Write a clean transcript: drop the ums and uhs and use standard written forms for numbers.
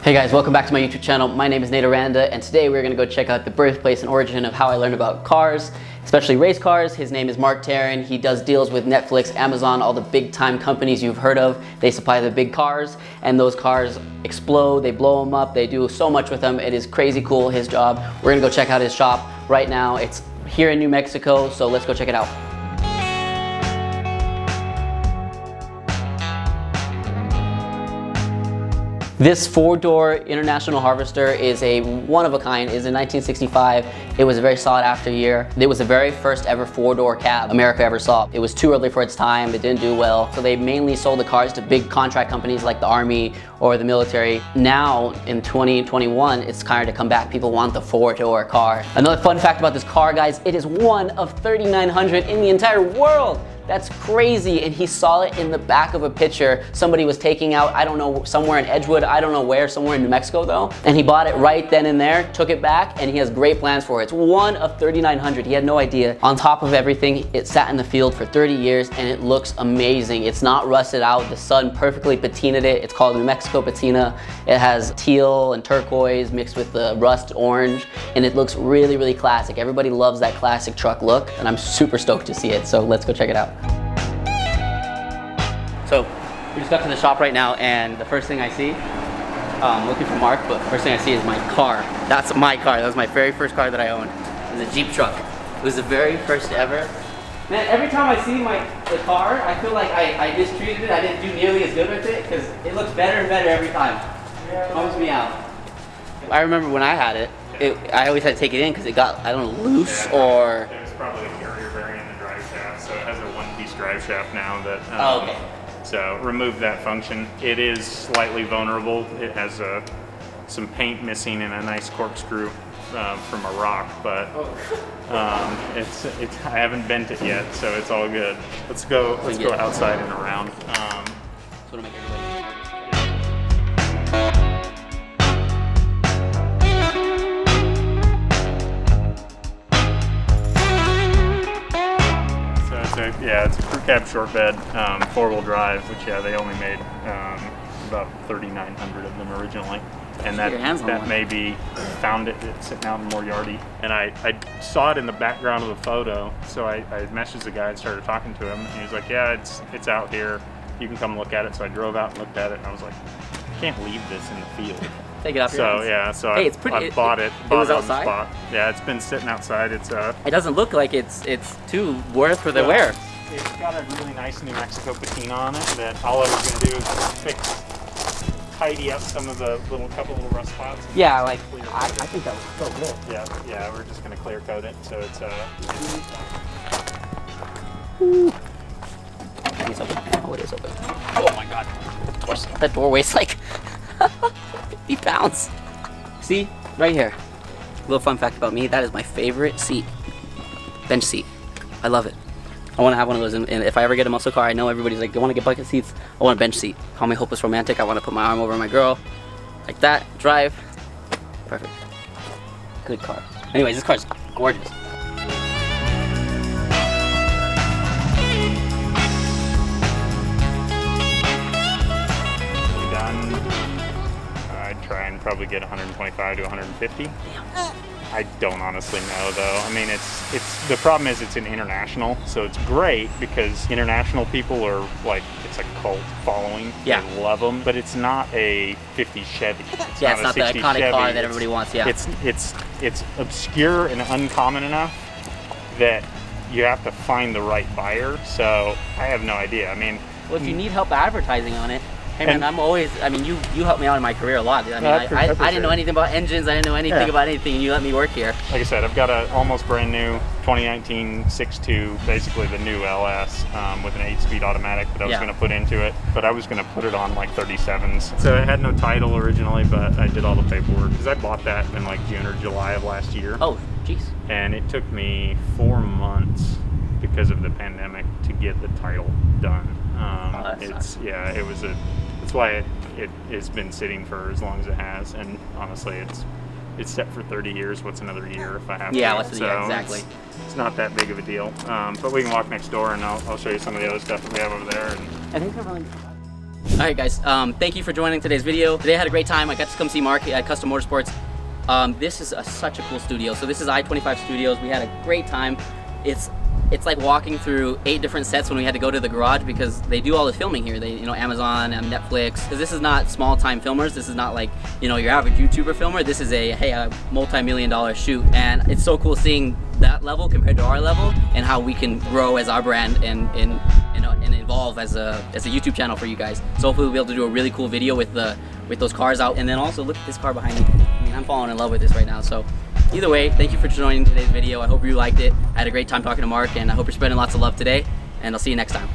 Hey guys, welcome back to my YouTube channel. My name is Nate Aranda, and today we're going to go check out the birthplace and origin of how I learned about cars, especially race cars. His name is Mark Taryn. He does deals with Netflix, Amazon, all the big time companies you've heard of. They supply the big cars, and those cars explode, they blow them up, they do so much with them. It is crazy cool, his job. We're going to go check out his shop right now. It's here in New Mexico, so let's go check it out. This four-door International Harvester is a one-of-a-kind. Is in 1965. It was a very sought-after year. It was the very first ever four-door cab America ever saw. It was too early for its time. It didn't do well. So they mainly sold the cars to big contract companies like the Army or the military. Now, in 2021, it's kind of to come back. People want the four-door car. Another fun fact about this car, guys, it is one of 3,900 in the entire world. That's crazy, and he saw it in the back of a picture somebody was taking out, I don't know, somewhere in Edgewood, I don't know where, somewhere in New Mexico though, and he bought it right then and there, took it back, and he has great plans for it. It's one of 3,900, he had no idea. On top of everything, it sat in the field for 30 years, and it looks amazing. It's not rusted out, the sun perfectly patinaed it. It's called New Mexico patina. It has teal and turquoise mixed with the rust orange, and it looks really, really classic. Everybody loves that classic truck look, and I'm super stoked to see it, so let's go check it out. So we just got to the shop right now, and the first thing I see, looking for Mark, but the first thing I see is my car. That's my car. That was my very first car that I owned. It was a Jeep truck. It was the very first ever. Man, every time I see the car, I feel like I mistreated it. I didn't do nearly as good with it because it looks better and better every time. It bums me out. I remember when I had it, I always had to take it in because it got, I don't know, loose or... It was probably a carrier variant of the drive shaft, so it has a one-piece drive shaft now that... Oh, okay. So remove that function. It is slightly vulnerable. It has some paint missing and a nice corkscrew from a rock, but I haven't bent it yet, so it's all good. Let's go outside and around. So to make everybody... It's a crew cab short bed, four-wheel drive, which they only made about 3,900 of them originally, and that maybe found it sitting out in Moriarty, and I saw it in the background of the photo, so I messaged the guy and started talking to him, and he was like, yeah, it's out here, you can come look at it. So I drove out and looked at it, and I was like, I can't leave this in the field. Take it off your hands. So hey, it's pretty, I bought it. It was outside? On the spot. Yeah, it's been sitting outside. It doesn't look like it's too worth for the wear. It's got a really nice New Mexico patina on it that all I was going to do is tidy up some of the couple little rust spots. Yeah, like I think that was so good. Yeah, we're just going to clear coat it, so it's It's open. Oh, it is open. Oh my God, that door weighs like 50 pounds. See, right here. Little fun fact about me: that is my favorite seat. Bench seat. I love it. I want to have one of those, and if I ever get a muscle car, I know everybody's like, I want to get bucket seats. I want a bench seat. Call me hopeless romantic. I want to put my arm over my girl, like that. Drive. Perfect. Good car. Anyways, this car's gorgeous. I'd try and probably get 125 to 150. I don't honestly know though. I mean, it's the problem is it's an international, so it's great because international people are like, it's a cult following. Yeah. They love them, but it's not a 50 Chevy. It's not the iconic Chevy. car that everybody wants. Yeah. It's obscure and uncommon enough that you have to find the right buyer. So I have no idea. I mean, well, if you need help advertising on it. Hey man, you helped me out in my career a lot. I mean, I didn't know anything about engines, I didn't know anything about anything, and you let me work here. Like I said, I've got a almost brand new 2019 6.2, basically the new LS, with an 8-speed automatic that I was going to put into it, but I was going to put it on like 37s. So it had no title originally, but I did all the paperwork, because I bought that in like June or July of last year. Oh, jeez. And it took me 4 months because of the pandemic to get the title done. That's why it has been sitting for as long as it has, and honestly, it's set for 30 years. What's another year if I have to? Yeah, exactly. It's not that big of a deal. But we can walk next door, and I'll show you some of the other stuff that we have over there. And I think they're really. All right, guys. Thank you for joining today's video. Today I had a great time. I got to come see Mark at Custom Motorsports. This is such a cool studio. So this is I-25 Studios. We had a great time. It's like walking through 8 different sets when we had to go to the garage because they do all the filming here. They, Amazon and Netflix. Because this is not small-time filmers. This is not like, your average YouTuber filmer. This is a multi-million-dollar shoot, and it's so cool seeing that level compared to our level and how we can grow as our brand and evolve as a YouTube channel for you guys. So hopefully we'll be able to do a really cool video with those cars out. And then also look at this car behind me. I mean, I'm falling in love with this right now. So either way, thank you for joining today's video. I hope you liked it. I had a great time talking to Mark, and I hope you're spreading lots of love today, and I'll see you next time.